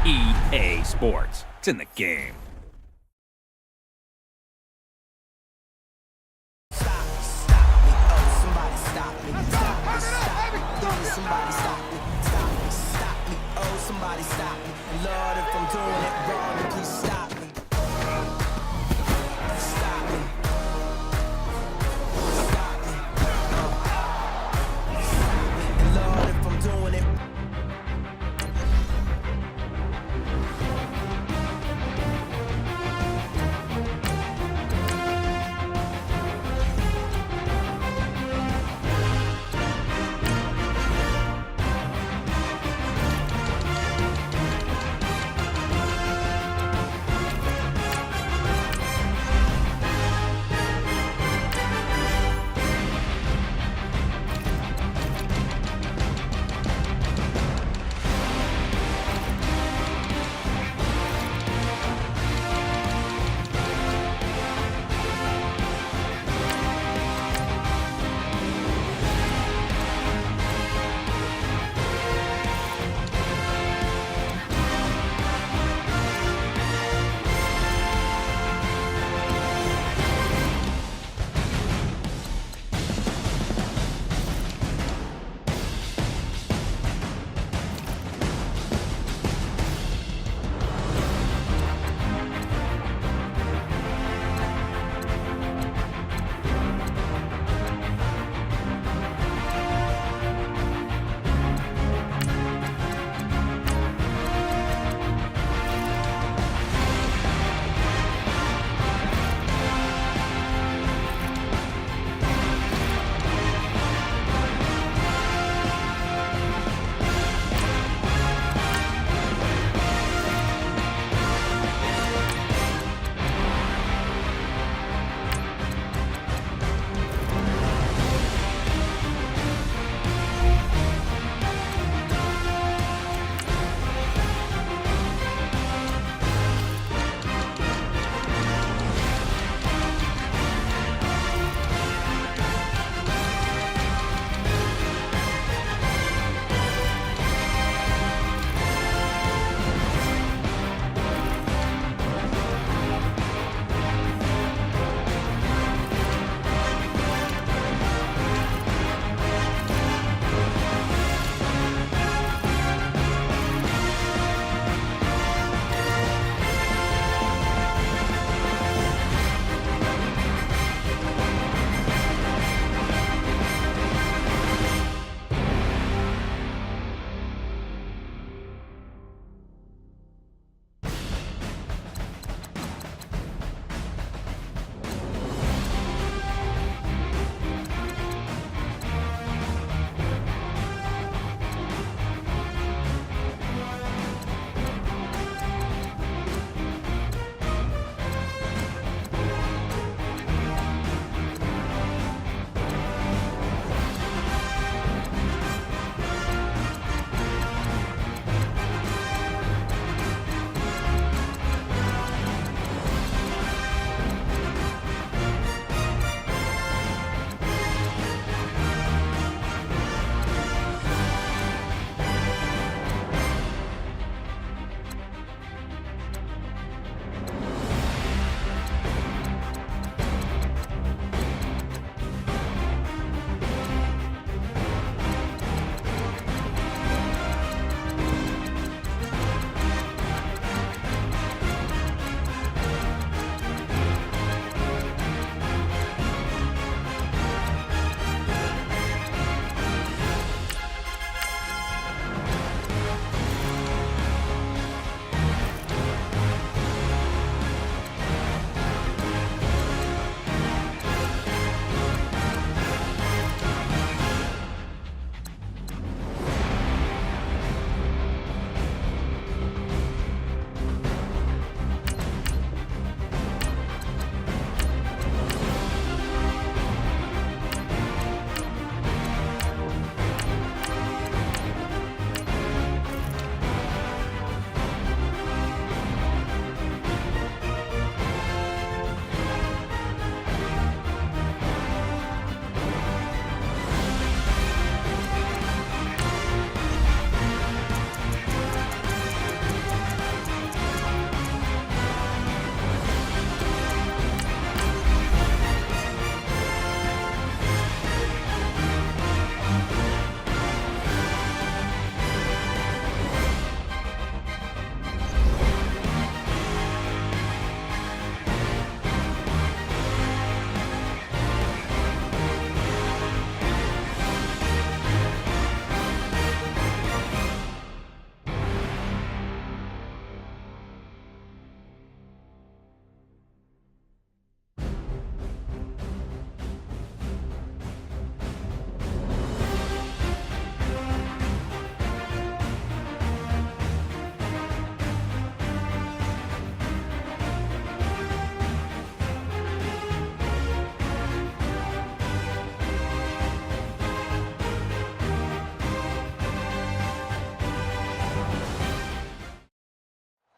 EA Sports. It's in the game. Somebody stop me. Lord, if I'm doing it wrong, then please stop me. Stop me. Stop me. And Lord, if I'm doing it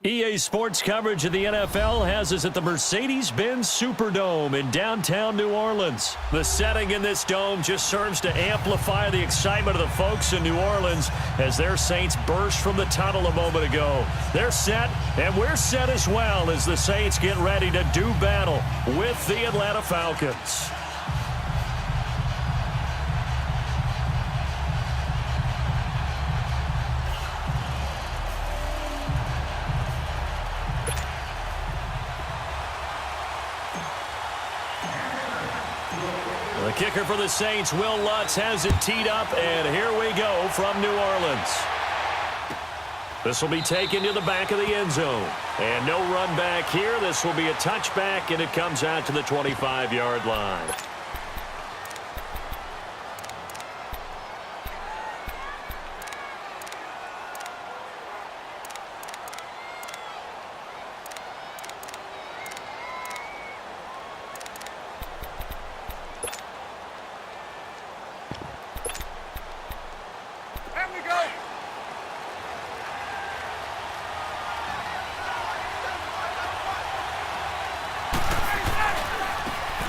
EA Sports coverage of the NFL has us at the Mercedes-Benz Superdome in downtown New Orleans. The setting in this dome just serves to amplify the excitement of the folks in New Orleans as their Saints burst from the tunnel a moment ago. They're set, and we're set as well as the Saints get ready to do battle with the Atlanta Falcons. The kicker for the Saints, Will Lutz, has it teed up, and here we go from New Orleans. This will be taken to the back of the end zone. And no run back here. This will be a touchback, and it comes out to the 25-yard line.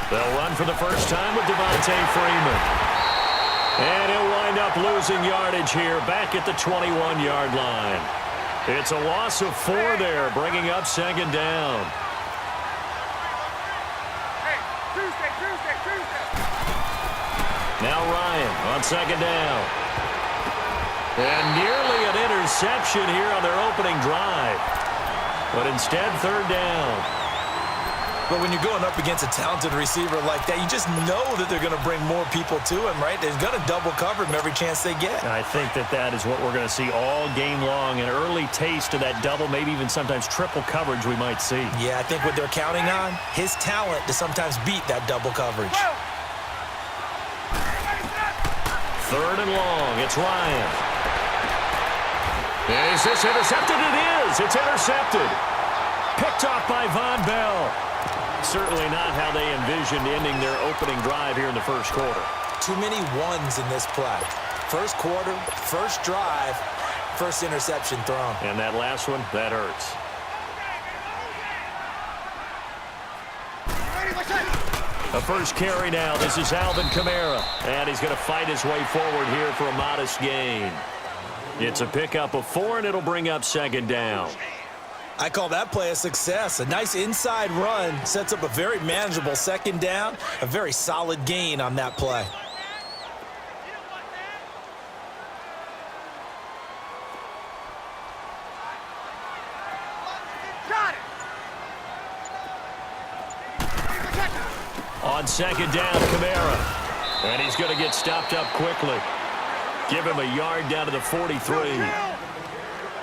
They'll run for the first time with Devontae Freeman. And he'll wind up losing yardage here back at the 21-yard line. It's a loss of 4 there, bringing up second down. Now Ryan on second down. And nearly an interception here on their opening drive. But instead, third down. But when you're going up against a talented receiver like that, you just know that they're going to bring more people to him, right? They're going to double cover him every chance they get. And I think that is what we're going to see all game long, an early taste of that double, maybe even sometimes triple coverage we might see. Yeah, I think what they're counting on, his talent to sometimes beat that double coverage. Third and long, it's Ryan. Is this intercepted? It is. It's intercepted. Picked off by Von Bell. Certainly not how they envisioned ending their opening drive here in the first quarter. Too many ones in this play. First quarter, first drive, first interception thrown. And that last one, that hurts. A first carry now. This is Alvin Kamara. And he's going to fight his way forward here for a modest gain. It's a pickup of 4, and it'll bring up second down. I call that play a success. A nice inside run sets up a very manageable second down. A very solid gain on that play. On second down, Kamara. And he's going to get stopped up quickly. Give him a yard down to the 43.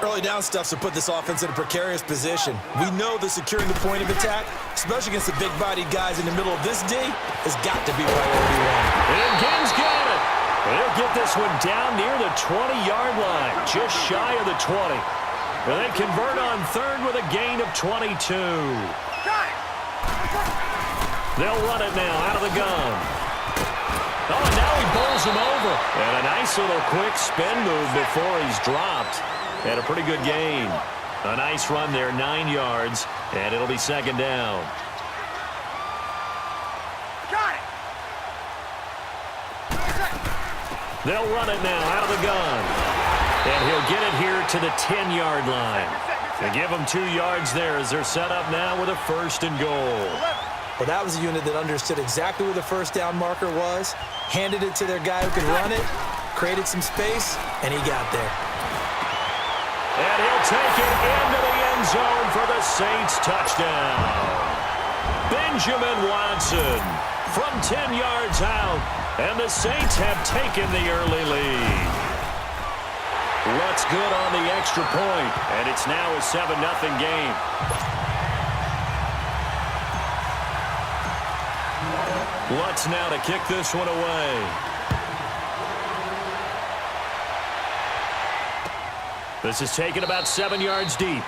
Early down stuffs will put this offense in a precarious position. We know that securing the point of attack, especially against the big-bodied guys in the middle of this D, has got to be priority 1. And Gibbs got it. They'll get this one down near the 20-yard line, just shy of the 20. And they convert on third with a gain of 22. They'll run it now out of the gun. Oh, and now he bowls him over. And a nice little quick spin move before he's dropped. And a pretty good gain. A nice run there, 9 yards, and it'll be second down. Got it. They'll run it now out of the gun. And he'll get it here to the 10-yard line. They give him 2 yards there as they're set up now with a first and goal. Well, that was a unit that understood exactly where the first down marker was, handed it to their guy who could run it, created some space, and he got there. And he'll take it into the end zone for the Saints touchdown. Benjamin Watson from 10 yards out, and the Saints have taken the early lead. Lutz good on the extra point, and it's now a 7-0 game. Lutz now to kick this one away. This is taken about 7 yards deep.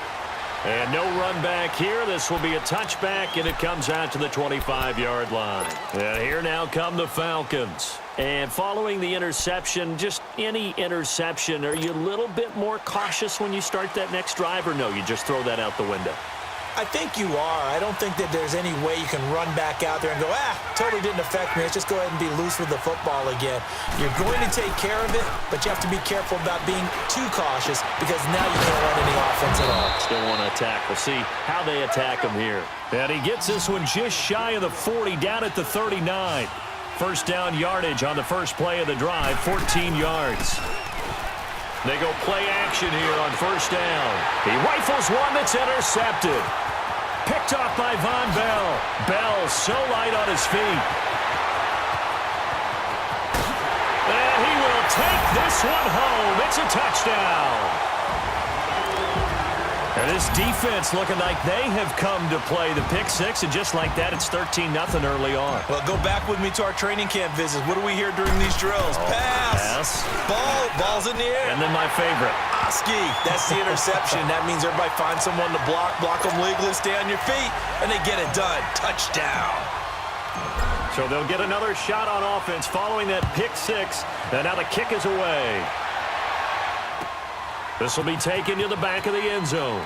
And no run back here. This will be a touchback, and it comes out to the 25-yard line. And here now come the Falcons. And following the interception, just any interception, are you a little bit more cautious when you start that next drive, or no, you just throw that out the window? I think you are. I don't think that there's any way you can run back out there and go, totally didn't affect me. Let's just go ahead and be loose with the football again. You're going to take care of it, but you have to be careful about being too cautious because now you can't run any offense at all. Still want to attack. We'll see how they attack him here. And he gets this one just shy of the 40, down at the 39. First down yardage on the first play of the drive, 14 yards. They go play action here on first down. He rifles one that's intercepted. Picked off by Von Bell. Bell so light on his feet. And he will take this one home. It's a touchdown. And this defense looking like they have come to play the pick six, and just like that, it's 13-0 early on. Well, go back with me to our training camp visits. What do we hear during these drills? Pass. Ball's in the air. And then my favorite. Oski. That's the interception. That means everybody finds someone to block them legally, stay on your feet, and they get it done. Touchdown. So they'll get another shot on offense following that pick six, and now the kick is away. This will be taken to the back of the end zone.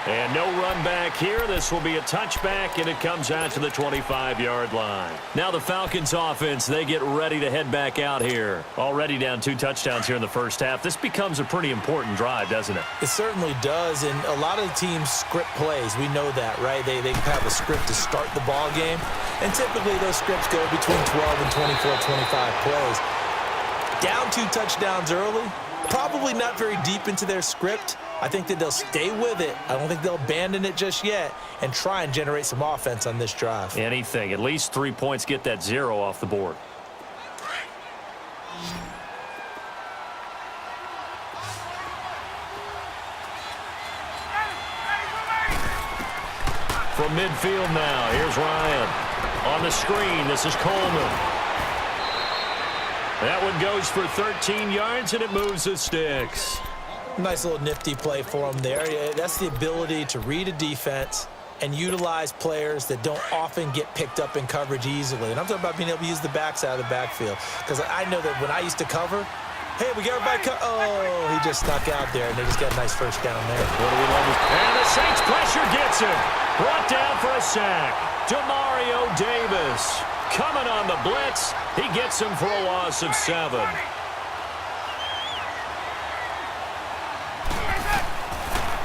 And no run back here. This will be a touchback, and it comes out to the 25-yard line. Now the Falcons offense, they get ready to head back out here. Already down 2 touchdowns here in the first half. This becomes a pretty important drive, doesn't it? It certainly does, and a lot of the teams script plays. We know that, right? They have a script to start the ball game, and typically those scripts go between 12 and 24, 25 plays. Down 2 touchdowns early, probably not very deep into their script. I think that they'll stay with it. I don't think they'll abandon it just yet and try and generate some offense on this drive. Anything. At least 3 points, get that 0 off the board. From midfield now, here's Ryan. On the screen, this is Coleman. That one goes for 13 yards, and it moves the sticks. Nice little nifty play for him there. That's the ability to read a defense and utilize players that don't often get picked up in coverage easily. And I'm talking about being able to use the backside of the backfield. Because I know that when I used to cover, hey, we got everybody oh, he just snuck out there, and they just got a nice first down there. What do we love? And the Saints pressure gets him. Brought down for a sack. Demario Davis coming on the blitz. He gets him for a loss of 7.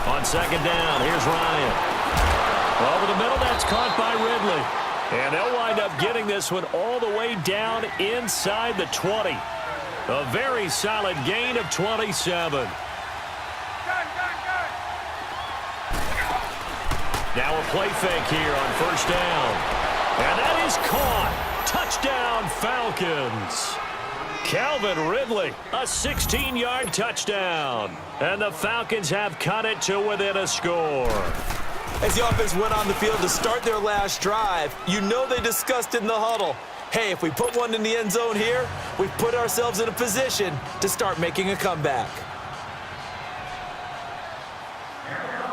On second down, here's Ryan. Over the middle, that's caught by Ridley. And they'll wind up getting this one all the way down inside the 20. A very solid gain of 27. Now a play fake here on first down. And that is caught. Touchdown, Falcons. Calvin Ridley, a 16-yard touchdown. And the Falcons have cut it to within a score. As the offense went on the field to start their last drive, you know they discussed in the huddle, hey, if we put one in the end zone here, we've put ourselves in a position to start making a comeback.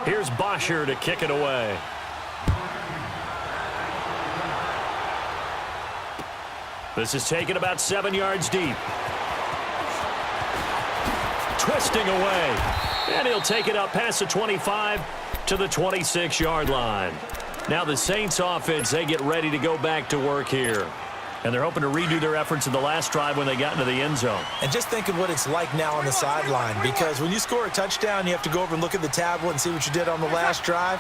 Here's Bosher to kick it away. This is taken about 7 yards deep. Twisting away. And he'll take it up past the 25 to the 26-yard line. Now the Saints offense, they get ready to go back to work here. And they're hoping to redo their efforts in the last drive when they got into the end zone. And just think of what it's like now on the sideline, because when you score a touchdown, you have to go over and look at the tablet and see what you did on the last drive.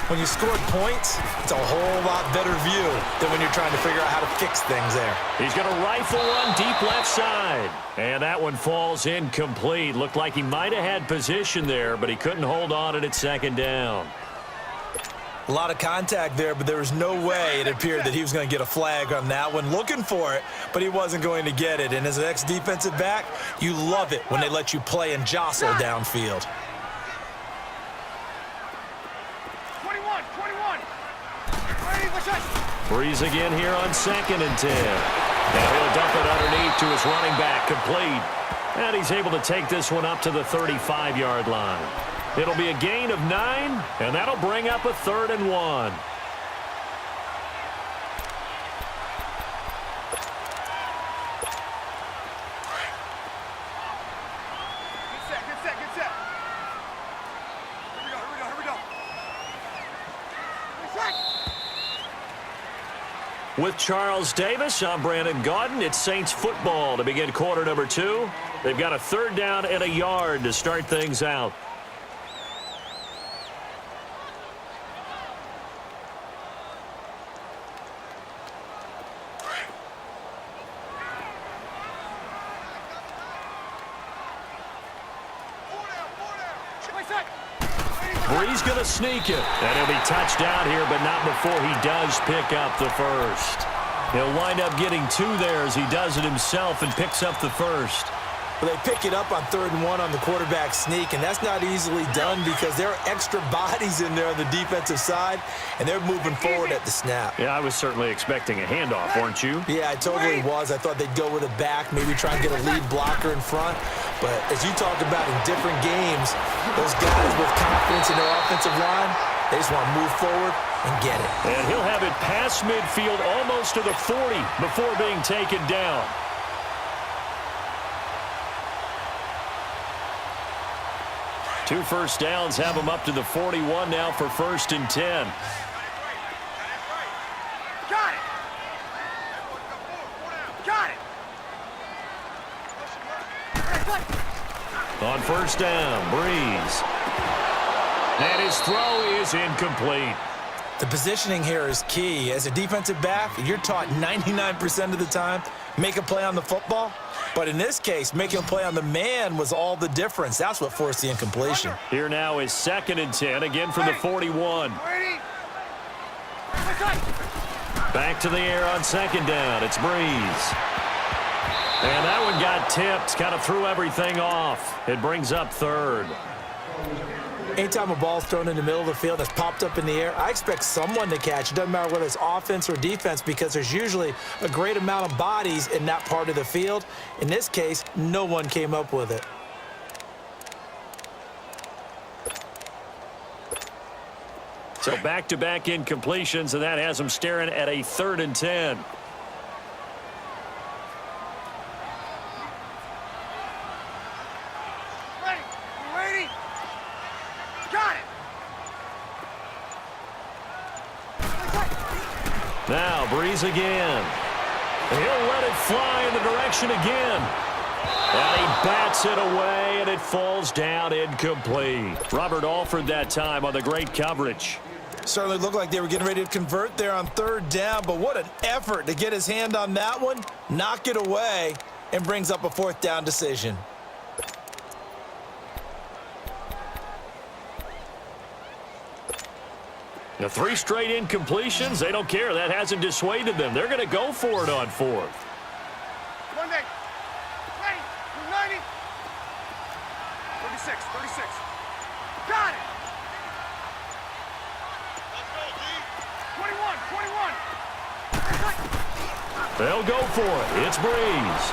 When you scored points, it's a whole lot better view than when you're trying to figure out how to fix things there. He's going to rifle one deep left side. And that one falls incomplete. Looked like he might have had position there, but he couldn't hold on at second down. A lot of contact there, but there was no way it appeared that he was going to get a flag on that one. Looking for it, but he wasn't going to get it. And as an ex-defensive back, you love it when they let you play and jostle downfield. 21. Breeze again here on 2nd and 10. Now he'll dump it underneath to his running back, complete. And he's able to take this one up to the 35-yard line. It'll be a gain of 9, and that'll bring up a 3rd and 1. Get set. Here we go. Get set. With Charles Davis, I'm Brandon Gaudin. It's Saints football to begin quarter number 2. They've got a 3rd down and a yard to start things out. Brees going to sneak it. And he'll be touched down here, but not before he does pick up the first. He'll wind up getting 2 there as he does it himself and picks up the first. Well, they pick it up on 3rd and 1 on the quarterback sneak, and that's not easily done because there are extra bodies in there on the defensive side, and they're moving forward at the snap. Yeah, I was certainly expecting a handoff, weren't you? Yeah, I totally was. I thought they'd go with a back, maybe try and get a lead blocker in front. But as you talk about in different games, those guys with confidence in their offensive line, they just want to move forward and get it. And he'll have it past midfield almost to the 40 before being taken down. Two first downs have him up to the 41 now for 1st and 10. Got it. On 1st down, Brees. And his throw is incomplete. The positioning here is key. As a defensive back, you're taught 99% of the time, make a play on the football. But in this case, making a play on the man was all the difference. That's what forced the incompletion. Here now is 2nd and 10, again from the 41. Back to the air on 2nd down. It's Brees. And that one got tipped, kind of threw everything off. It brings up 3rd. Anytime a ball's thrown in the middle of the field that's popped up in the air, I expect someone to catch. It doesn't matter whether it's offense or defense because there's usually a great amount of bodies in that part of the field. In this case, no one came up with it. So back-to-back incompletions, and that has them staring at a 3rd and 10. Ready. Got it. Now, Brees again. He'll let it fly in the direction again. And he bats it away, and it falls down incomplete. Robert Alford that time on the great coverage. Certainly looked like they were getting ready to convert there on 3rd down, but what an effort to get his hand on that one, knock it away, and brings up a 4th down decision. The 3 straight incompletions, they don't care. That hasn't dissuaded them. They're going to go for it on 4th. Monday. Ready. 90. 36. Got it. Let's go, D. 21. They'll go for it. It's Brees.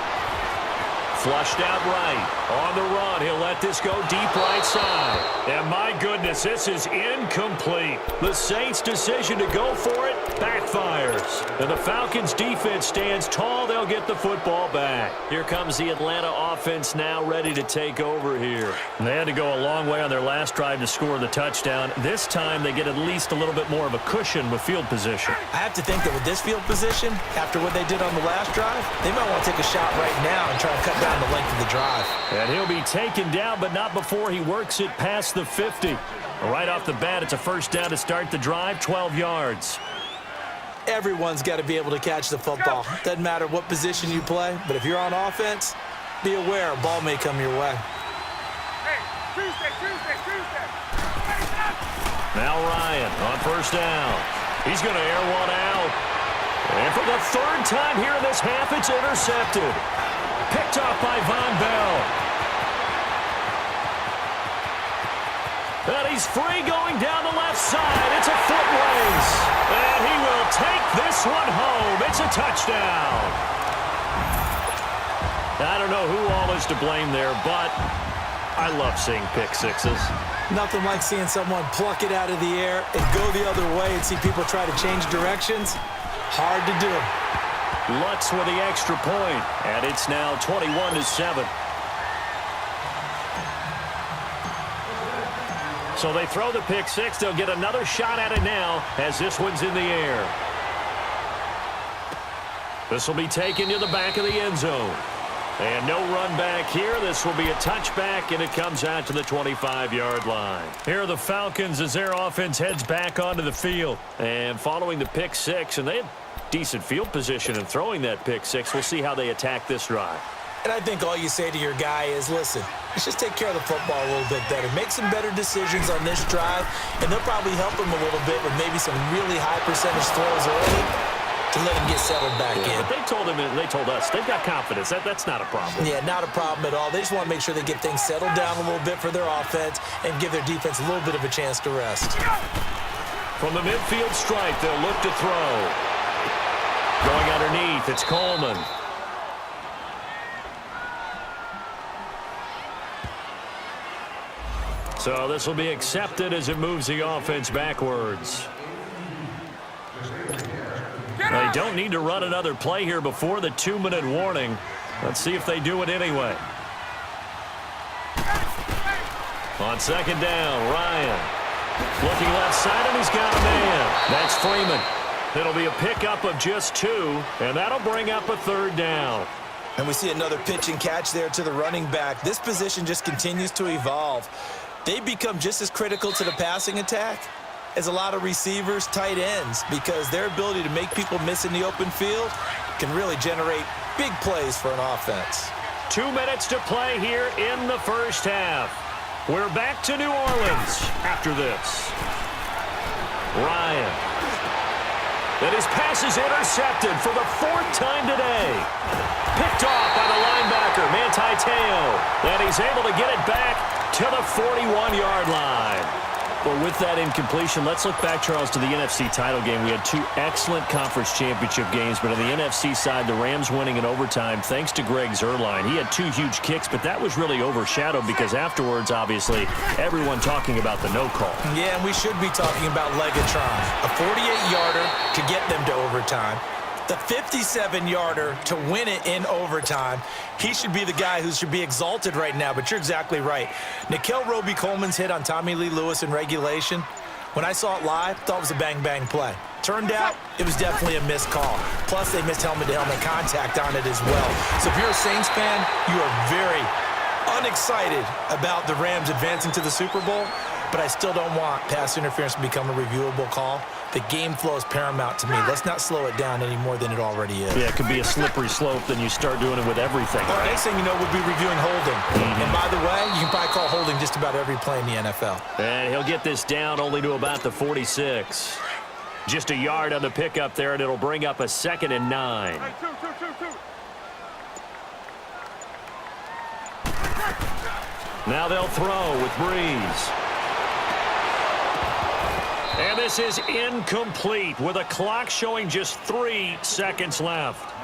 Flushed out right. On the run, he'll let this go deep right side. And my goodness, this is incomplete. The Saints' decision to go for it backfires. And the Falcons' defense stands tall. They'll get the football back. Here comes the Atlanta offense now ready to take over here. And they had to go a long way on their last drive to score the touchdown. This time, they get at least a little bit more of a cushion with field position. I have to think that with this field position, after what they did on the last drive, they might want to take a shot right now and try to cut down the length of the drive. And he'll be taken down, but not before he works it past the 50. Right off the bat, it's a 1st down to start the drive, 12 yards. Everyone's got to be able to catch the football. Doesn't matter what position you play, but if you're on offense, be aware a ball may come your way. Hey, Tuesday. Now Ryan on 1st down. He's going to air one out. And for the 3rd time here in this half, it's intercepted. Picked off by Von Bell. And he's free going down the left side. It's a foot race. And he will take this one home. It's a touchdown. I don't know who all is to blame there, but I love seeing pick sixes. Nothing like seeing someone pluck it out of the air and go the other way and see people try to change directions. Hard to do. Lutz with the extra point, and it's now 21-7. So they throw the pick six. They'll get another shot at it now as this one's in the air. This will be taken to the back of the end zone. And no run back here. This will be a touchback, and it comes out to the 25-yard line. Here are the Falcons as their offense heads back onto the field. And following the pick six, and they have decent field position in throwing that pick six. We'll see how they attack this drive. And I think all you say to your guy is, listen, let's just take care of the football a little bit better. Make some better decisions on this drive, and they'll probably help him a little bit with maybe some really high percentage throws early to let him get settled back in. But they told us, they've got confidence. That's not a problem. Yeah, not a problem at all. They just want to make sure they get things settled down a little bit for their offense and give their defense a little bit of a chance to rest. From the midfield stripe, they'll look to throw. Going underneath, it's Coleman. So this will be accepted as it moves the offense backwards. They don't need to run another play here before the 2-minute warning. Let's see if they do it anyway. On second down, Ryan. Looking left side, and he's got a man. That's Freeman. It'll be a pickup of just 2, and that'll bring up a third down. And we see another pitch and catch there to the running back. This position just continues to evolve. They become just as critical to the passing attack as a lot of receivers, tight ends, because their ability to make people miss in the open field can really generate big plays for an offense. 2 minutes to play here in the first half. We're back to New Orleans after this. Ryan. And his pass is intercepted for the 4th time today. Picked off by the linebacker, Manti Te'o. And he's able to get it back to the 41-yard line. Well, with that incompletion, let's look back, Charles, to the NFC title game. We had 2 excellent conference championship games, but on the NFC side, the Rams winning in overtime thanks to Greg Zuerlein. He had 2 huge kicks, but that was really overshadowed because afterwards, obviously, everyone talking about the no call. Yeah, and we should be talking about Legatron. A 48-yarder to get them to overtime. The 57-yarder to win it in overtime. He should be the guy who should be exalted right now, but you're exactly right. Nickell Robey-Coleman's hit on Tommy Lee Lewis in regulation, when I saw it live, thought it was a bang-bang play. Turned out, it was definitely a missed call. Plus, they missed helmet-to-helmet contact on it as well. So if you're a Saints fan, you are very unexcited about the Rams advancing to the Super Bowl, but I still don't want pass interference to become a reviewable call. The game flow is paramount to me. Let's not slow it down any more than it already is. Yeah, it could be a slippery slope, then you start doing it with everything. Well, next thing you know, we'll be reviewing holding. And by the way, you can probably call holding just about every play in the NFL. And he'll get this down only to about the 46. Just a yard on the pickup there, and it'll bring up a 2nd and 9. Hey, two. Now they'll throw with Breeze. And this is incomplete with a clock showing just 3 seconds left.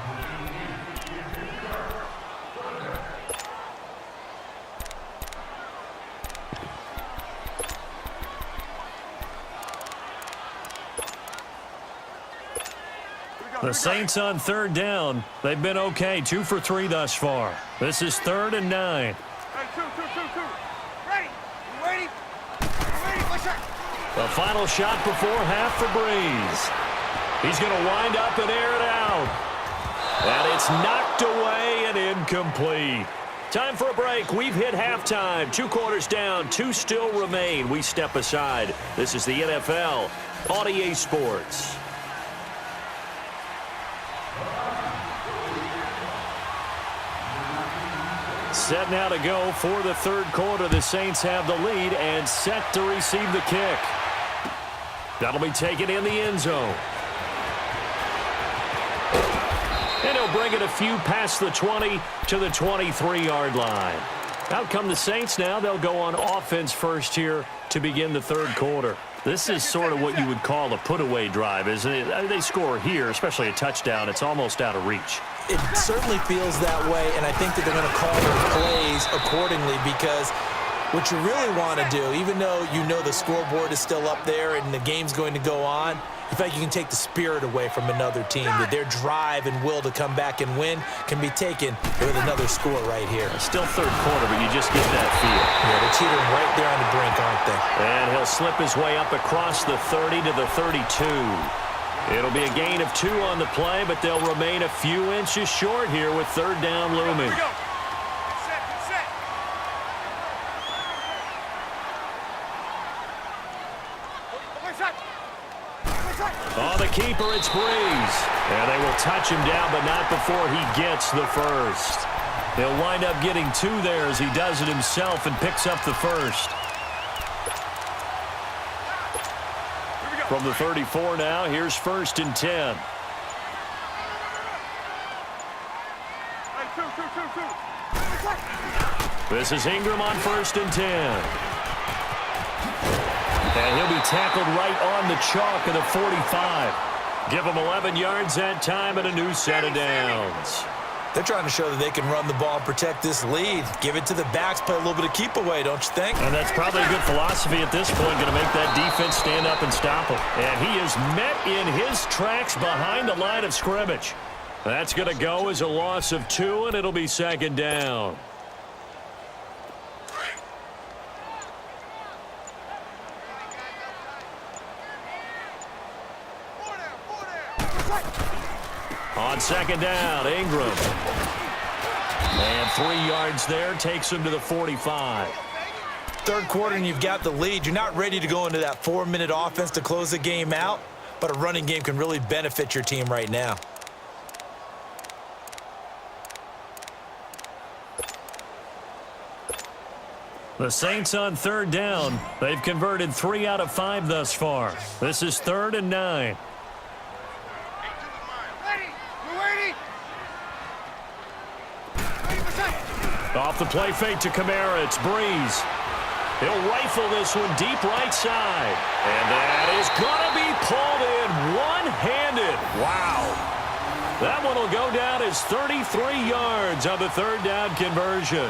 The Saints on 3rd down. They've been okay, 2 for 3 thus far. This is 3rd and 9. Hey, two. Ready? You ready? What's that? The final shot before half for Breeze. He's going to wind up and air it out. And it's knocked away and incomplete. Time for a break. We've hit halftime. 2 quarters down, 2 still remain. We step aside. This is the NFL on EA Sports. Set now to go for the 3rd quarter. The Saints have the lead and set to receive the kick. That'll be taken in the end zone. And he'll bring it a few past the 20 to the 23-yard line. Out come the Saints now. They'll go on offense first here to begin the 3rd quarter. This is sort of what you would call a put-away drive, isn't it? They score here, especially a touchdown. It's almost out of reach. It certainly feels that way, and I think that they're going to call their plays accordingly because What you really want to do, even though you know the scoreboard is still up there and the game's going to go on, you feel like you can take the spirit away from another team, that their drive and will to come back and win can be taken with another score right here. Still third quarter, but you just get that feel. Yeah, they're teetering right there on the brink, aren't they? And he'll slip his way up across the 30 to the 32. It'll be a gain of 2 on the play, but they'll remain a few inches short here with third down looming. Here we go. Get set. Oh, the keeper, it's Breeze. And they will touch him down, but not before he gets the first. He'll wind up getting 2 there as he does it himself and picks up the first. From the 34 now, here's 1st and 10. This is Ingram on 1st and 10. And he'll be tackled right on the chalk of the 45. Give him 11 yards that time and a new set of downs. They're trying to show that they can run the ball and protect this lead. Give it to the backs, play a little bit of keep away, don't you think? And that's probably a good philosophy at this point, going to make that defense stand up and stop him. And he is met in his tracks behind the line of scrimmage. That's going to go as a loss of 2, and it'll be 2nd down. On 2nd down, Ingram. And 3 yards there, takes him to the 45. Third quarter and you've got the lead. You're not ready to go into that 4-minute offense to close the game out, but a running game can really benefit your team right now. The Saints on 3rd down. They've converted 3 out of 5 thus far. This is 3rd and 9. Off the play fake to Kamara, it's Breeze. He'll rifle this one deep right side. And that is going to be pulled in one-handed. Wow. That one will go down as 33 yards on the 3rd down conversion.